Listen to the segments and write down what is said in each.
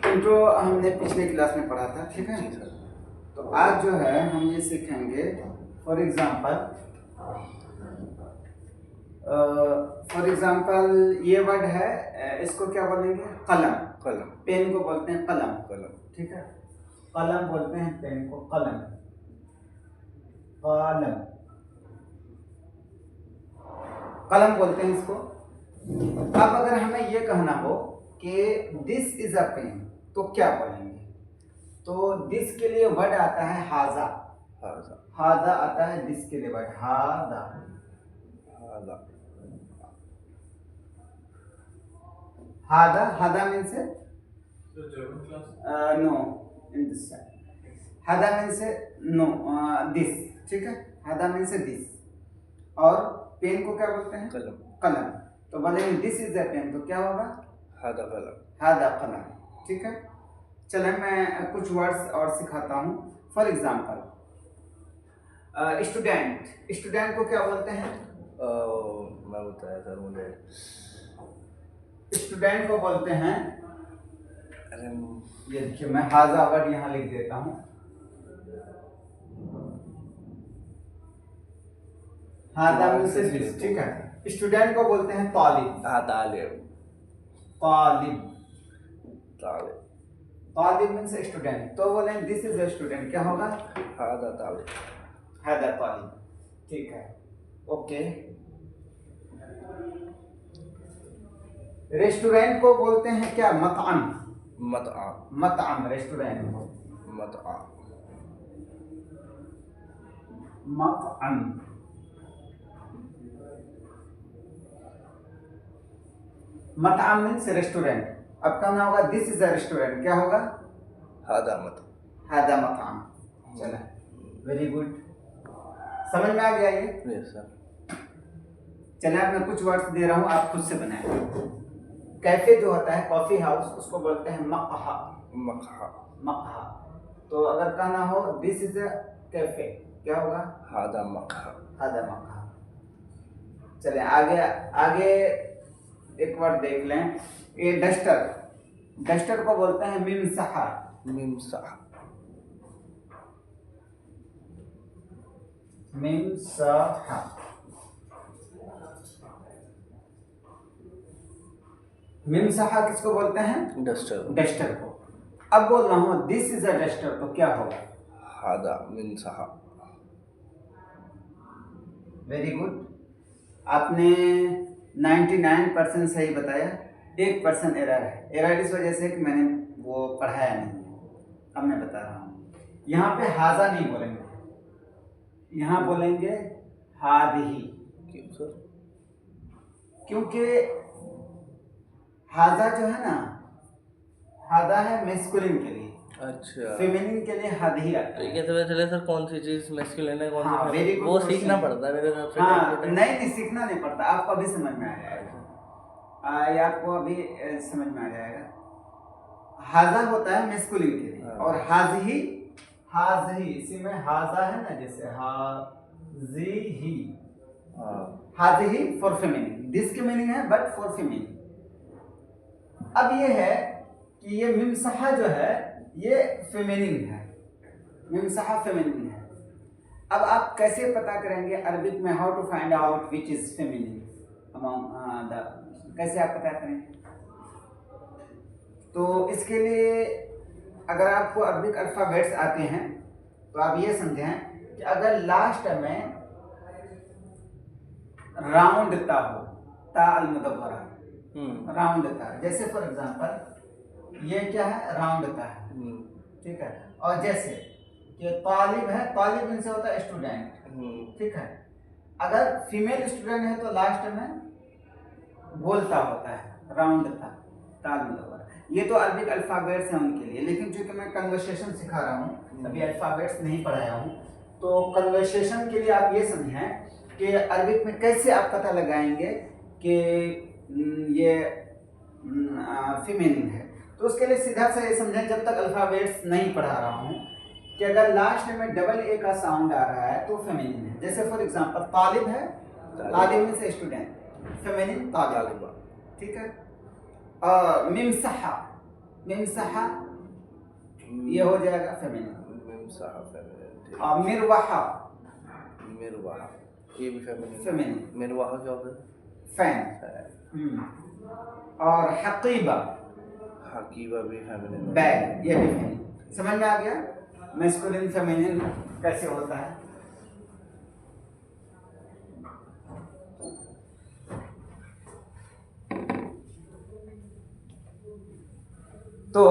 Intro हमने पिछले class में पढ़ा था, ठीक है। जी सर। तो आज जो है हम ये सीखेंगे, फॉर एग्जांपल ये वर्ड है, इसको क्या बोलेंगे? कलम। कलम। पेन को बोलते हैं कलम, कलम। ठीक है। कलम बोलते हैं पेन को, कलम। कलम कलम बोलते हैं इसको। अब अगर हमें ये कहना हो कि दिस इज अ पेन, तो क्या बोलेंगे? तो दिस के लिए वर्ड आता है हाजा। हाजा। हाजा आता है दिस के लिए वर्ड, हाजा। हाजा। हादा, हादा means no, in this side. हादा मीन्स नो, दिस, ठीक है। हादा मीन्स दिस। और पेन को क्या बोलते हैं? कलम। कलम। तो बोलेंगे दिस इज अ पेन, तो क्या होगा? हादा कलम। हादा कलम, ठीक है। चले मैं कुछ वर्ड्स और सिखाता हूँ। फॉर एग्जाम्पल स्टूडेंट, स्टूडेंट को क्या बोलते हैं? मैं बताया सर मुझे। स्टूडेंट को बोलते हैं, अरे ये देखिए मैं हाजा वर्ड यहाँ लिख देता हूँ। हाजा मीन्स दिस, ठीक है। स्टूडेंट को बोलते हैं तालिब। हाँ, तालिब। तालिब, तालिब। तालिब मीन्स स्टूडेंट। तो बोलें दिस इज अ स्टूडेंट, क्या होगा? हादा तालिब। हादा तालिब, ठीक है। ओके। रेस्टोरेंट को बोलते हैं क्या? मतअम। मतआम। मतअम, रेस्टोरेंट। मतआम। मतअम, मतअम मीन्स रेस्टोरेंट। अब कहना होगा दिस इज अ रेस्टोरेंट, क्या होगा? हादा मत। हादा मतअम। चला, वेरी गुड, समझ में आ गया ये? Yes sir. चलिए अब मैं कुछ वर्ड्स दे रहा हूँ, आप खुद से बनाएं। कैफे जो होता है, कॉफी हाउस, उसको बोलते हैं मकहा। मकहा। मकहा। तो अगर कहना हो दिस इज अ कैफे, क्या होगा? हादा मकहा। हादा मकहा। चलिए आगे आगे एक वर्ड देख लें। ये डस्टर, डस्टर को बोलते हैं मिमसहा। मिमसाह। मिमसहा। मिमसहा किसको बोलते हैं? डस्टर। डस्टर को। अब बोल रहा हूँ दिस इज अ डस्टर, तो क्या होगा? हादा मिनसाह। वेरी गुड, आपने 99% सही बताया। 1% एरर है। एरर इस वजह से कि मैंने वो पढ़ाया नहीं है। अब मैं बता रहा हूँ, यहाँ पे हाजा नहीं बोलेंगे, यहाँ बोलेंगे हादही। क्यों सर? क्योंकि हाजा जो है ना, हादा है मैस्कुलिन के लिए, अच्छा। फेमिनिन के लिए हादही आता तो है। ये पता चले सर कौन सी चीज मैस्कुलिन है, कौन हाँ, सी वेरी फेमिनिन, गुड वो क्वेश्चन। सीखना पड़ता है मेरे हिसाब से। हाँ, नहीं सीखना नहीं पड़ता, आपको अभी समझ में आ जाएगा। ये आपको अभी समझ में आ जाएगा। हाजा होता है मैस्कुलिन के लिए, और हाजही, हाजही, इसी में हाजा है ना, जैसे हाजी, हाजही फॉर फेमिनिन। दिस की मीनिंग है बट फॉर फेमिनिन। अब ये है कि ये मिमसहा जो है ये फेमिनिन है, मिमसहा फेमिनिन है। अब आप कैसे पता करेंगे अरबिक में, how to find out which is feminine among the, कैसे आप पता करेंगे? तो इसके लिए अगर आपको अरबिक अल्फाबेट्स आते हैं तो आप ये समझें कि अगर लास्ट में राउंड ता हो, ता अल मुदव्वरा, राउंड ता, जैसे फॉर एग्जांपल ये क्या है? राउंड ता है, ठीक है। और जैसे कि तालिब है, तालिब इनसे होता है स्टूडेंट, ठीक है। अगर फीमेल स्टूडेंट है तो लास्ट में बोलता होता है, राउंड था, ताल मुदव्वरा। ये तो अरबिक अल्फाबेट्स हैं उनके लिए, लेकिन चूंकि मैं कन्वर्सेशन सिखा रहा हूँ, अभी अल्फाबेट्स नहीं पढ़ाया हूँ, तो कन्वर्सेशन के लिए आप ये समझें कि अरबिक में कैसे आप पता लगाएंगे कि ये फीमेल है। तो उसके लिए सीधा सा ये समझें, जब तक अल्फाबेट्स नहीं पढ़ा रहा हूँ, कि अगर लास्ट में डबल ए का साउंड आ रहा है तो फेमिनिन है। जैसे फॉर एग्जांपल तालिब है, तालिब में से स्टूडेंट, फेमिनिन तालिबा, ठीक है। मिमसहा, मिमसहा ये हो जाएगा फेमिनिन। मिमसाह फेमिनिन। और मिरवाहा मिरवाह ये भी फेमिनिन। फेमिनिन। मिरवाह क्या होता है? फैन। और हकीबा हकीबा भी फेमिनिन। बैग ये भी फेमिनिन। समझ में आ गया मैस्कुलिन फेमिनिन कैसे होता है। तो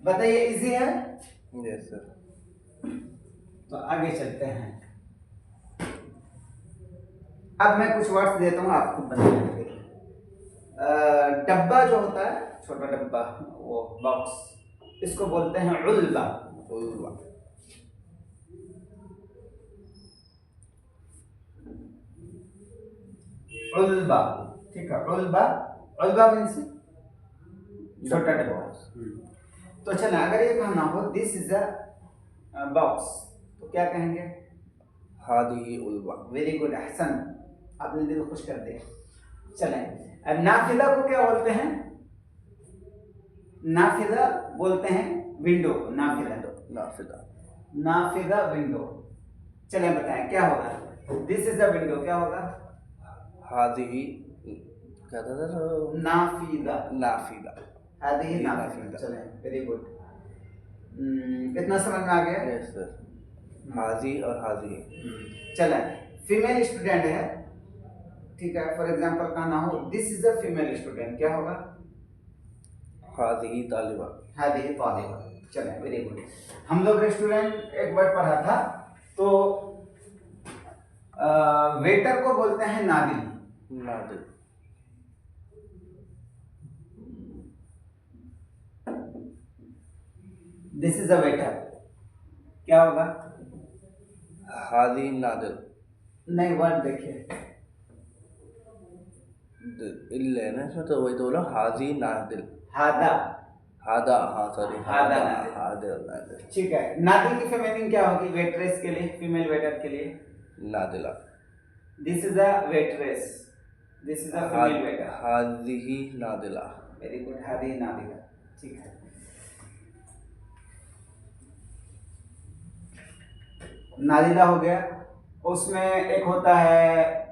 बताइए इजी है। Yes sir. तो आगे चलते हैं। अब मैं कुछ वर्ड्स देता हूँ आपको बनाने के लिए। डब्बा जो होता है छोटा डब्बा वो बॉक्स इसको बोलते हैं उल्बा। उल्बा। उल्बा ठीक है। उल्बा उल्बा मीन्स छोटा डब्बा। तो चलो अगर ये कहना हो दिस इज अ बॉक्स तो क्या कहेंगे? हादिही उल्बा। वेरी गुड अहसन आपने दिल खुश कर दिया। चलें नाफिदा को क्या बोलते हैं? नाफिदा बोलते हैं विंडो को। नाफिदा नाफिदा। नाफिदा विंडो। चलें बताएं क्या होगा? दिस इज अ विंडो क्या होगा? हादिही क्या था सर? नाफिदा। नाफिदा। हादिही ये नाफिदा। नाफिदा। चलें वेरी गुड। कितना समझ में आ गया? Yes sir. हाजी और हाजी। चलें फीमेल स्टूडेंट है ठीक है। फॉर एग्जांपल कहना हो this is a female student क्या होगा? हादिही तालिबा। हादिही तालिबा। चलें वेरी गुड। हम लोग रेस्टोरेंट एक वर्ड पढ़ा था तो वेटर को बोलते हैं नादिल। नादिल। दिस इज अ वेटर क्या होगा? हादी नादिल। नहीं वर्ड देखिए इल है ना इसमें तो वही तो बोला हाजी नादिल। हादा। हादा हाँ सॉरी हादा हादा नादिल। हादिल नादिल। ठीक है। नादिल की फेमिनिन क्या होगी? वेट्रेस के लिए फीमेल वेटर के लिए नादिला। This is a waitress. This is a female waiter. हादिही नादिला। वेरी गुड हादी नादिला। ठीक है। नादिला हो गया। उसमें एक होता है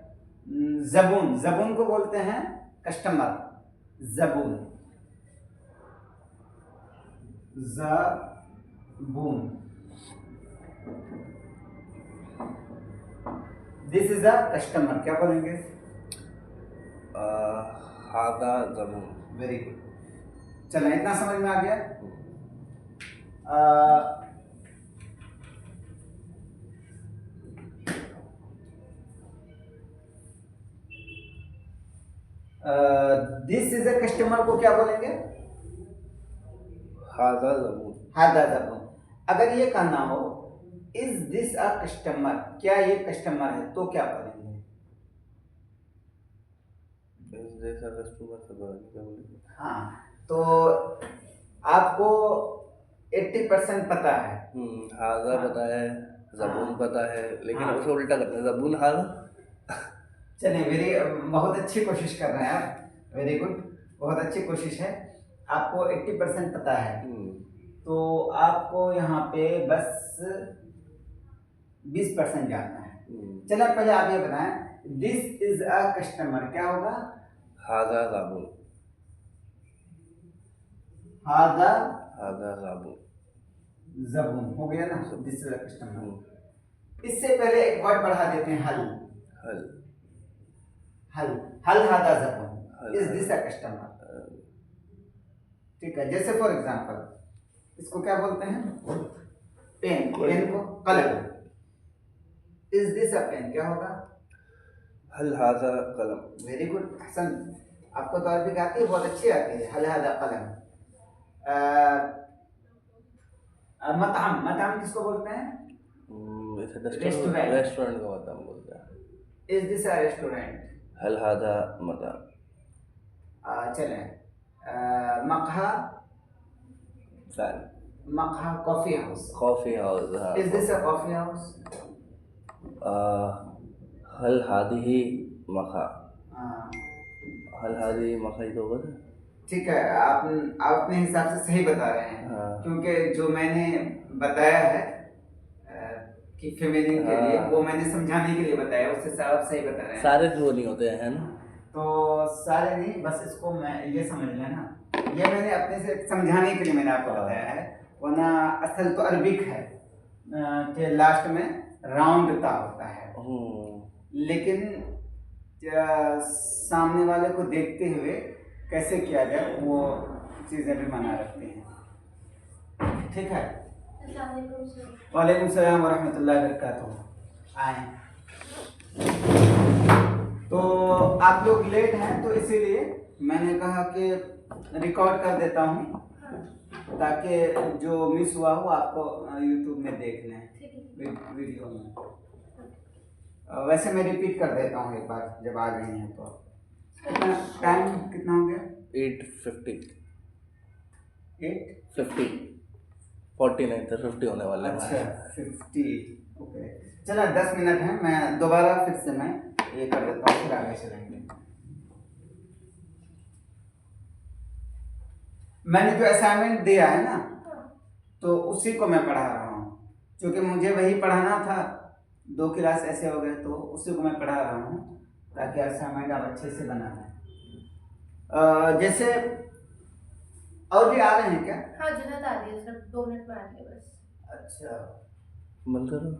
जबून। जबून को बोलते हैं कस्टमर। जबून जबून। दिस इज अ कस्टमर क्या बोलेंगे? हादा जबून। Very good. चलो इतना समझ में आ गया। दिस इज अ कस्टमर को क्या बोलेंगे? हादा जबून। हादा जबून। अगर ये कहना हो इज दिस अ कस्टमर क्या ये कस्टमर है तो क्या बोलेंगे? जैसा कस्टमर से क्या बोलेंगे? हाँ तो आपको 80% पता है। हादा पता है जबून पता है लेकिन उसे उल्टा करते हैं जबून हादा। चलिए वेरी बहुत अच्छी कोशिश कर रहे हैं आप। वेरी गुड बहुत अच्छी कोशिश है। आपको 80% पता है तो आपको यहाँ पे बस 20% जानना है। चलिए पहले आप ये बताएं दिस इज अ कस्टमर क्या होगा? हादा जबून। हादा हादा जबून। जबून हो गया ना। This is a customer. इससे पहले एक वर्ड बढ़ा देते हैं हल। हल। हल हल हादा जबून। Is this a customer. ठीक है। जैसे फॉर एग्जांपल इसको क्या बोलते हैं? पेन। पेन को कलम। इज दिस अ पेन क्या होगा? हल हादा कलम। वेरी गुड हसन आपको तो अरबी आती है बहुत अच्छी आती है। हल हादा कलम। मताम। मताम किसको बोलते हैं? रेस्टोरेंट। रेस्टोरेंट का मतलब बोलते हैं। Is this a restaurant? हल हादा मताम। चलें मकहा। फैन। मकहा coffee house. Coffee house. Is this a coffee house? हल हादिही मखा। हल हादिही मखा ही तो होगा। ठीक है, आप अपने हिसाब से सही बता रहे हैं। हाँ। क्योंकि जो मैंने बताया है कि फीमेलिंग के लिए, हाँ। वो मैंने समझाने के लिए बताया, उससे आप सही बता रहे हैं। सारे वो नहीं होते हैं, है ना? तो सारे नहीं, बस इसको मैं ये समझ लेना, ये मैंने अपने से समझाने के लिए मैंने आपको बताया है, वरना असल तो अरबिक है कि लास्ट में राउंड ता होता है। लेकिन सामने वाले को देखते हुए कैसे किया जाए वो चीज़ें भी मना रखते हैं। ठीक है, वालेकुम सलाम वरहमतुल्लाहि वबरकातुहू। आए तो आप लोग लेट हैं, तो इसीलिए मैंने कहा कि रिकॉर्ड कर देता हूँ ताकि जो मिस हुआ हो आपको यूट्यूब में देख लें वीडियो में। वैसे मैं रिपीट कर देता हूँ एक बार जब आ गई हैं तो। कितना टाइम कितना हो गया? 8:50 8:50 49 नहीं था, 50 होने वाला है। अच्छा 50, ओके। चला 10 मिनट है, मैं दोबारा फिर से मैं ये कर देता हूँ, फिर आगे चलेंगे। मैंने जो असाइनमेंट दिया है ना, तो उसी को मैं पढ़ा रहा हूँ, क्योंकि मुझे वही पढ़ाना था। 2 क्लास ऐसे हो गए, तो उसी को मैं पढ़ा रहा हूँ ताकि असाइनमेंट आप अच्छे से बना लें। जैसे और भी आ रहे हैं क्या? हाँ, जुनत आ रही है सर, 2 मिनट में आ रही है बस। अच्छा, बंद करो।